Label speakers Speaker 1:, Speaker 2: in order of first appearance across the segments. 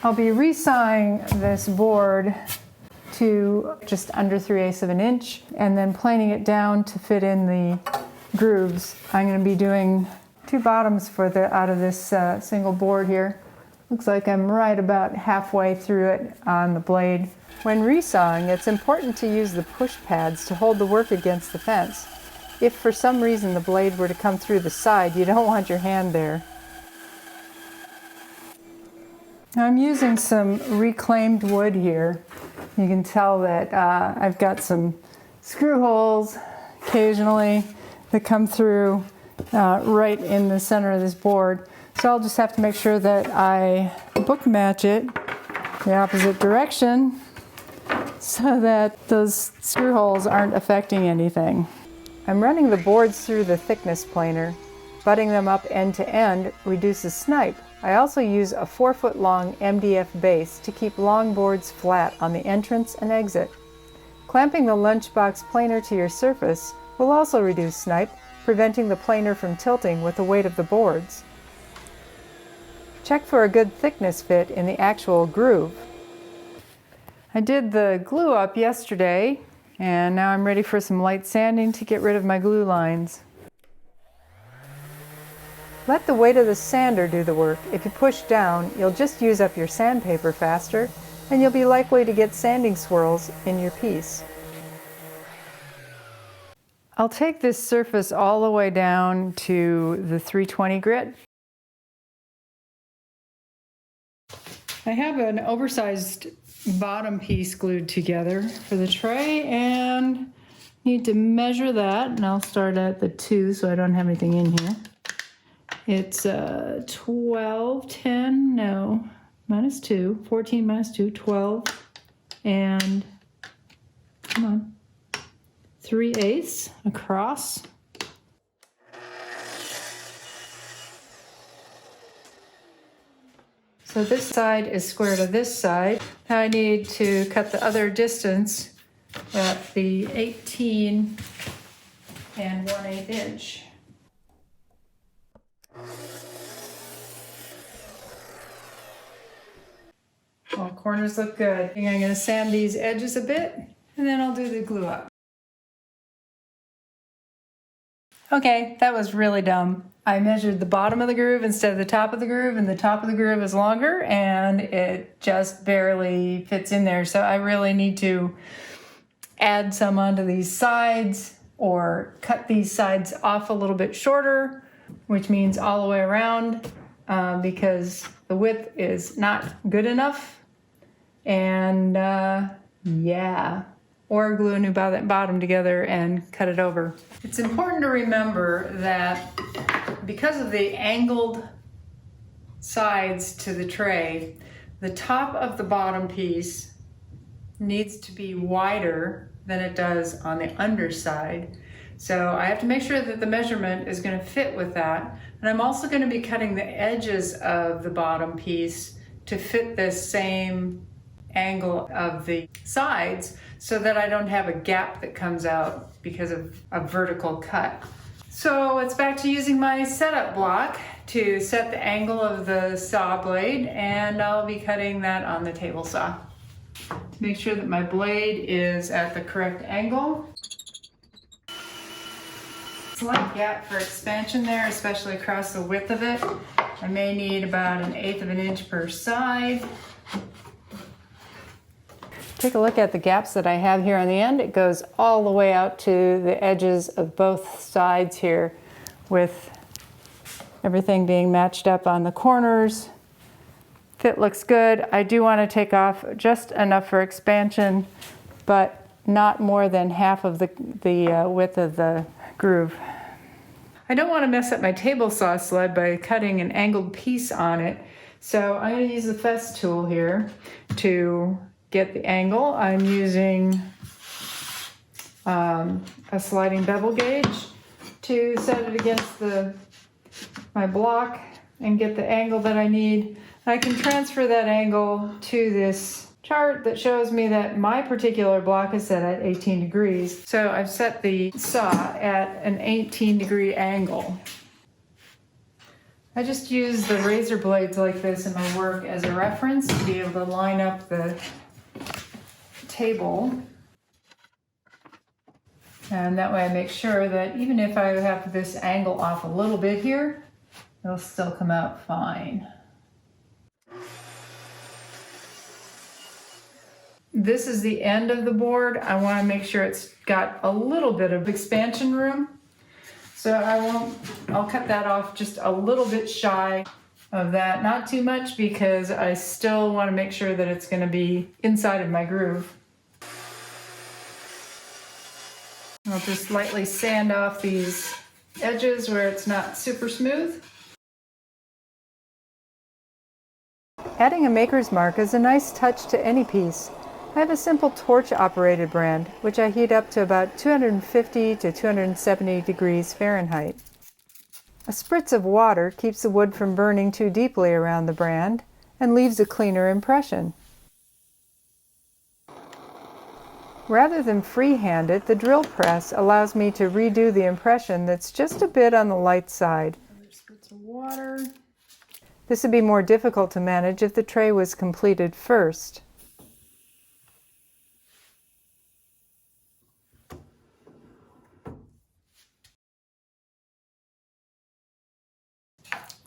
Speaker 1: I'll be resawing this board to just under 3/8 of an inch and then planing it down to fit in the grooves. I'm going to be doing 2 bottoms out of this single board here. Looks like I'm right about halfway through it on the blade. When resawing, it's important to use the push pads to hold the work against the fence. If for some reason the blade were to come through the side, you don't want your hand there. I'm using some reclaimed wood here. You can tell that I've got some screw holes occasionally that come through right in the center of this board. So I'll just have to make sure that I book match it the opposite direction so that those screw holes aren't affecting anything. I'm running the boards through the thickness planer. Butting them up end to end reduces snipe. I also use a 4-foot long MDF base to keep long boards flat on the entrance and exit. Clamping the lunchbox planer to your surface will also reduce snipe, preventing the planer from tilting with the weight of the boards. Check for a good thickness fit in the actual groove. I did the glue up yesterday, and now I'm ready for some light sanding to get rid of my glue lines. Let the weight of the sander do the work. If you push down, you'll just use up your sandpaper faster, and you'll be likely to get sanding swirls in your piece. I'll take this surface all the way down to the 320 grit. I have an oversized bottom piece glued together for the tray and need to measure that, and I'll start at the 2 so I don't have anything in here. It's 12, 10, no, minus 2, 14 minus 2, 12, and come on, 3/8 across. So this side is square to this side. Now I need to cut the other distance at the 18 and 1/8 inch. All corners look good. I'm going to sand these edges a bit, and then I'll do the glue up. Okay, that was really dumb. I measured the bottom of the groove instead of the top of the groove, and the top of the groove is longer, and it just barely fits in there. So I really need to add some onto these sides or cut these sides off a little bit shorter, which means all the way around, because the width is not good enough. And yeah, or glue a new bottom together and cut it over. It's important to remember that because of the angled sides to the tray, the top of the bottom piece needs to be wider than it does on the underside. So I have to make sure that the measurement is going to fit with that. And I'm also going to be cutting the edges of the bottom piece to fit this same angle of the sides so that I don't have a gap that comes out because of a vertical cut. So it's back to using my setup block to set the angle of the saw blade, and I'll be cutting that on the table saw. To make sure that my blade is at the correct angle. Slight gap for expansion there, especially across the width of it. I may need about 1/8 of an inch per side. Take a look at the gaps that I have here on the end. It goes all the way out to the edges of both sides here, with everything being matched up on the corners. Fit looks good. I do want to take off just enough for expansion, but not more than half of the width of the groove. I don't want to mess up my table saw sled by cutting an angled piece on it, so I'm going to use the fess tool here to get the angle. I'm using a sliding bevel gauge to set it against my block and get the angle that I need. I can transfer that angle to this chart that shows me that my particular block is set at 18 degrees. So I've set the saw at an 18-degree angle. I just use the razor blades like this in my work as a reference to be able to line up the table. And that way I make sure that even if I have this angle off a little bit here, it'll still come out fine. This is the end of the board. I want to make sure it's got a little bit of expansion room. So I'll cut that off just a little bit shy of that. Not too much because I still want to make sure that it's going to be inside of my groove. I'll just lightly sand off these edges where it's not super smooth. Adding a maker's mark is a nice touch to any piece. I have a simple torch-operated brand, which I heat up to about 250 to 270 degrees Fahrenheit. A spritz of water keeps the wood from burning too deeply around the brand and leaves a cleaner impression. Rather than freehand it, the drill press allows me to redo the impression that's just a bit on the light side. Another spritz of water. This would be more difficult to manage if the tray was completed first.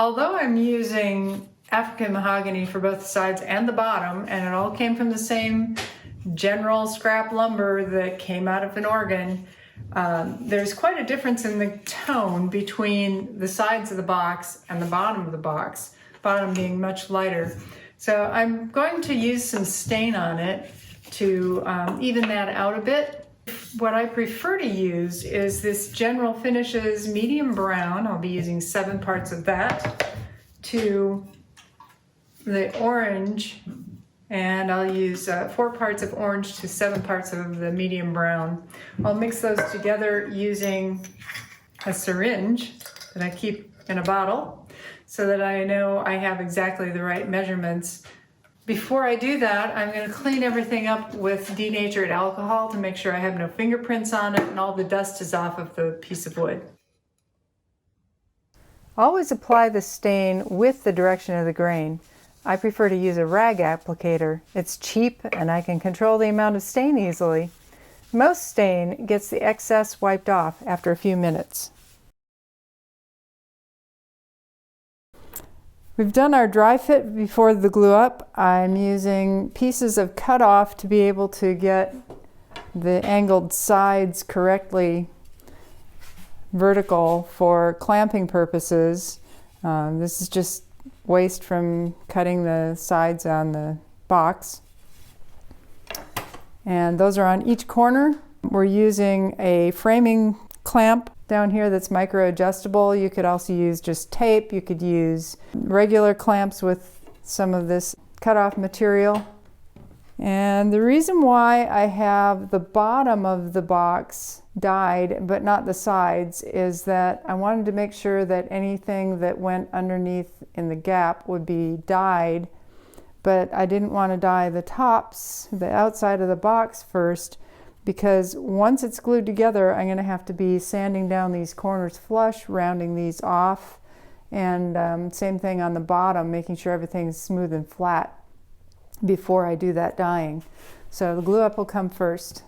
Speaker 1: Although I'm using African mahogany for both the sides and the bottom, and it all came from the same general scrap lumber that came out of an Oregon, there's quite a difference in the tone between the sides of the box and the bottom of the box, bottom being much lighter. So I'm going to use some stain on it to even that out a bit. What I prefer to use is this General Finishes medium brown. I'll be using 7 parts of that to the orange, and I'll use 4 parts of orange to 7 parts of the medium brown. I'll mix those together using a syringe that I keep in a bottle so that I know I have exactly the right measurements. Before I do that, I'm going to clean everything up with denatured alcohol to make sure I have no fingerprints on it and all the dust is off of the piece of wood. Always apply the stain with the direction of the grain. I prefer to use a rag applicator. It's cheap and I can control the amount of stain easily. Most stain gets the excess wiped off after a few minutes. We've done our dry fit before the glue up. I'm using pieces of cut off to be able to get the angled sides correctly vertical for clamping purposes. This is just waste from cutting the sides on the box. And those are on each corner. We're using a framing clamp down here that's micro adjustable. You could also use just tape. You could use regular clamps with some of this cut off material. And the reason why I have the bottom of the box dyed but not the sides is that I wanted to make sure that anything that went underneath in the gap would be dyed, but I didn't want to dye the tops, the outside of the box first, because once it's glued together, I'm going to have to be sanding down these corners flush, rounding these off, and same thing on the bottom, making sure everything's smooth and flat before I do that dyeing. So the glue up will come first.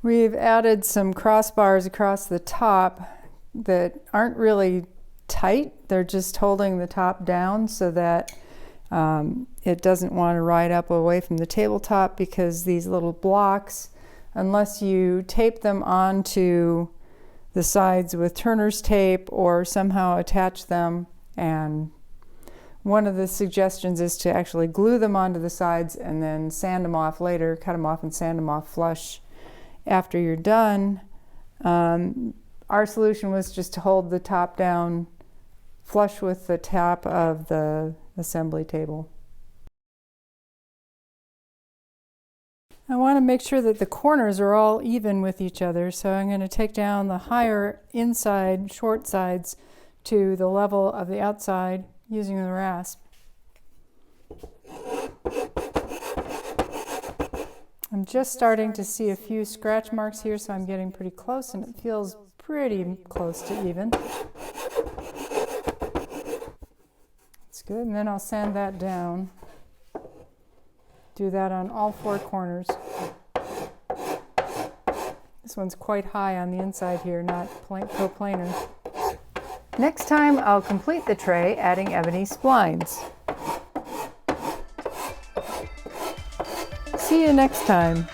Speaker 1: We've added some crossbars across the top that aren't really tight. They're just holding the top down so that it doesn't want to ride up away from the tabletop, because these little blocks, unless you tape them onto the sides with Turner's tape or somehow attach them, and one of the suggestions is to actually glue them onto the sides and then sand them off later, cut them off and sand them off flush after you're done. Our solution was just to hold the top down flush with the top of the assembly table. I want to make sure that the corners are all even with each other, so I'm going to take down the higher inside short sides to the level of the outside using the rasp. I'm just starting to see a few scratch marks here, so I'm getting pretty close, and it feels pretty close to even. That's good, and then I'll sand that down. Do that on all 4 corners. This one's quite high on the inside here, not coplanar. Next time, I'll complete the tray, adding ebony splines. See you next time.